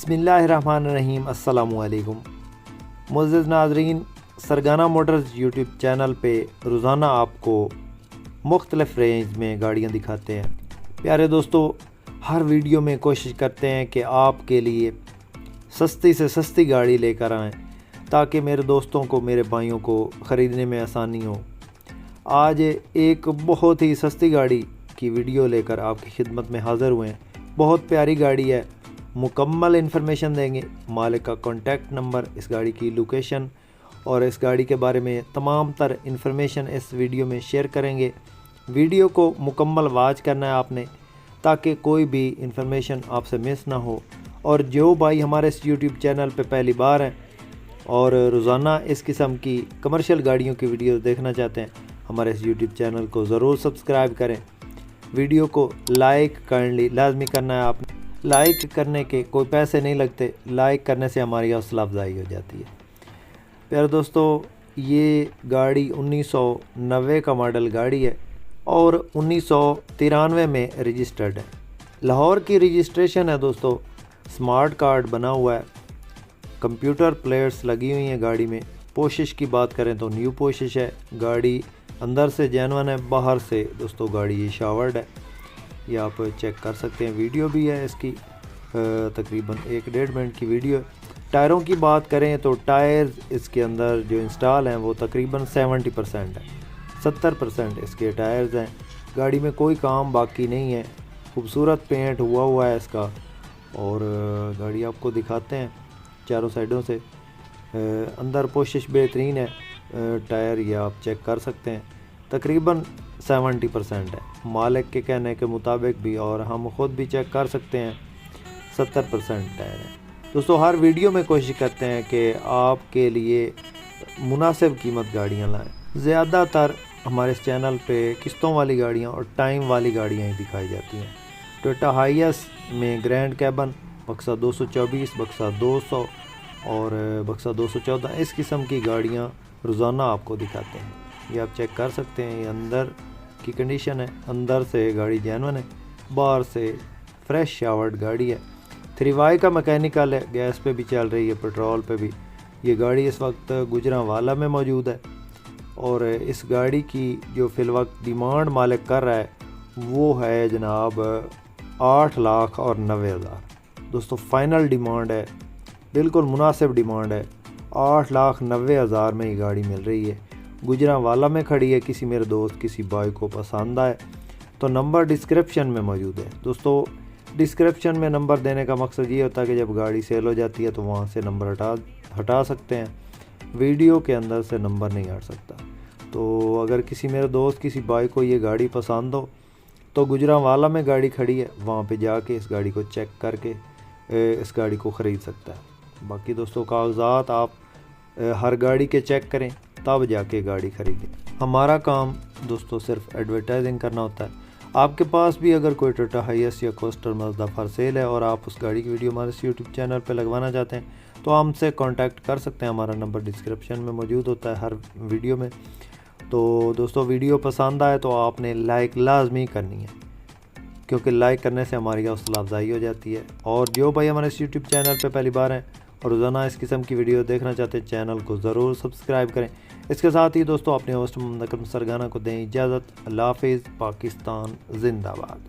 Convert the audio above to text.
बिस्मिल्लाहिर्रहमानिर्रहीम। अस्सलामुअलैकुम मुअज़्ज़िज़ नाज़रीन, सरगाना मोटर्स यूट्यूब चैनल पे रोज़ाना आपको मुख्तलिफ़ रेंज में गाड़ियाँ दिखाते हैं। प्यारे दोस्तों, हर वीडियो में कोशिश करते हैं कि आपके लिए सस्ती से सस्ती गाड़ी लेकर आएँ ताकि मेरे दोस्तों को, मेरे भाइयों को ख़रीदने में आसानी हो। आज एक बहुत ही सस्ती गाड़ी की वीडियो लेकर आपकी खिदमत में हाज़िर हुए हैं। बहुत प्यारी गाड़ी है, मुकम्मल इन्फॉर्मेशन देंगे, मालिक का कॉन्टैक्ट नंबर, इस गाड़ी की लोकेशन और इस गाड़ी के बारे में तमाम तर इन्फॉर्मेशन इस वीडियो में शेयर करेंगे। वीडियो को मुकम्मल वॉच करना है आपने ताकि कोई भी इन्फॉर्मेशन आपसे मिस ना हो। और जो भाई हमारे इस यूट्यूब चैनल पे पहली बार हैं और रोज़ाना इस किस्म की कमर्शियल गाड़ियों की वीडियो देखना चाहते हैं, हमारे इस यूट्यूब चैनल को ज़रूर सब्सक्राइब करें। वीडियो को लाइक काइंडली लाजमी करना है आपने। लाइक करने के कोई पैसे नहीं लगते, लाइक करने से हमारी हौसला अफजाई हो जाती है। प्यारे दोस्तों, ये गाड़ी 1990 का मॉडल गाड़ी है और 1993 में रजिस्टर्ड है। लाहौर की रजिस्ट्रेशन है दोस्तों, स्मार्ट कार्ड बना हुआ है, कंप्यूटर प्लेट्स लगी हुई हैं गाड़ी में। पोशिश की बात करें तो न्यू पोशिश है। गाड़ी अंदर से जेन्युइन है, बाहर से दोस्तों गाड़ी ये शावर्ड है, ये आप चेक कर सकते हैं। वीडियो भी है इसकी, तकरीबन 1-1.5 मिनट की वीडियो है। टायरों की बात करें तो टायर इसके अंदर जो इंस्टॉल हैं वो तकरीबन 70% है, 70% इसके टायर्स हैं। गाड़ी में कोई काम बाकी नहीं है, खूबसूरत पेंट हुआ है इसका। और गाड़ी आपको दिखाते हैं चारों साइडों से। अंदर पोशिश बेहतरीन है, टायर ये आप चेक कर सकते हैं, तकरीबन 70% है मालिक के कहने के मुताबिक भी, और हम ख़ुद भी चेक कर सकते हैं 70% टायर है। दोस्तों, हर वीडियो में कोशिश करते हैं कि आपके लिए मुनासिब कीमत गाड़ियाँ लाएं। ज़्यादातर हमारे इस चैनल पे किस्तों वाली गाड़ियाँ और टाइम वाली गाड़ियाँ ही दिखाई जाती हैं। टोयोटा हाइएस में ग्रैंड कैबन, बक्सा 224, बक्सा 200 और बक्सा 214, इस किस्म की गाड़ियाँ रोज़ाना आपको दिखाते हैं। ये आप चेक कर सकते हैं, ये अंदर की कंडीशन है, अंदर से गाड़ी जेन्युइन है, बाहर से फ्रेश शावर्ड गाड़ी है। 3Y का मैकेनिकल है, गैस पे भी चल रही है, पेट्रोल पे भी। ये गाड़ी इस वक्त गुजरांवाला में मौजूद है और इस गाड़ी की जो फ़िलवक्त डिमांड मालिक कर रहा है वो है जनाब 8,90,000। दोस्तों, फ़ाइनल डिमांड है, बिल्कुल मुनासिब डिमांड है। 8,90,000 में ये गाड़ी मिल रही है, गुजरांवाला में खड़ी है। किसी मेरे दोस्त, किसी भाई को पसंद आए तो नंबर डिस्क्रिप्शन में मौजूद है। दोस्तों, डिस्क्रिप्शन में नंबर देने का मकसद ये होता है कि जब गाड़ी सेल हो जाती है तो वहाँ से नंबर हटा सकते हैं, वीडियो के अंदर से नंबर नहीं हट सकता। तो अगर किसी मेरे दोस्त, किसी भाई को ये गाड़ी पसंद हो तो गुजरांवाला में गाड़ी खड़ी है, वहाँ पे जाके इस गाड़ी को चेक करके इस गाड़ी को ख़रीद सकता है। बाकी दोस्तों, कागज़ात आप हर गाड़ी के चेक करें तब जाके गाड़ी ख़रीदें। हमारा काम दोस्तों सिर्फ एडवर्टाइजिंग करना होता है। आपके पास भी अगर कोई टोयोटा हाइएस या कोस्टर मज़दा फॉर सेल है और आप उस गाड़ी की वीडियो हमारे यूट्यूब चैनल पर लगवाना चाहते हैं तो हमसे कांटेक्ट कर सकते हैं। हमारा नंबर डिस्क्रिप्शन में मौजूद होता है हर वीडियो में। तो दोस्तों, वीडियो पसंद आए तो आपने लाइक लाजमी करनी है, क्योंकि लाइक करने से हमारी हौसला अफजाई हो जाती है। और जो भाई हमारे इस यूट्यूब चैनल पे पहली बार हैं और रोज़ाना इस किस्म की वीडियो देखना चाहते हैं, चैनल को ज़रूर सब्सक्राइब करें। इसके साथ ही दोस्तों, अपने होस्ट मोहम्मद अकरम सरगाना को दें इजाज़त। अल्लाह हाफ़िज़। पाकिस्तान जिंदाबाद।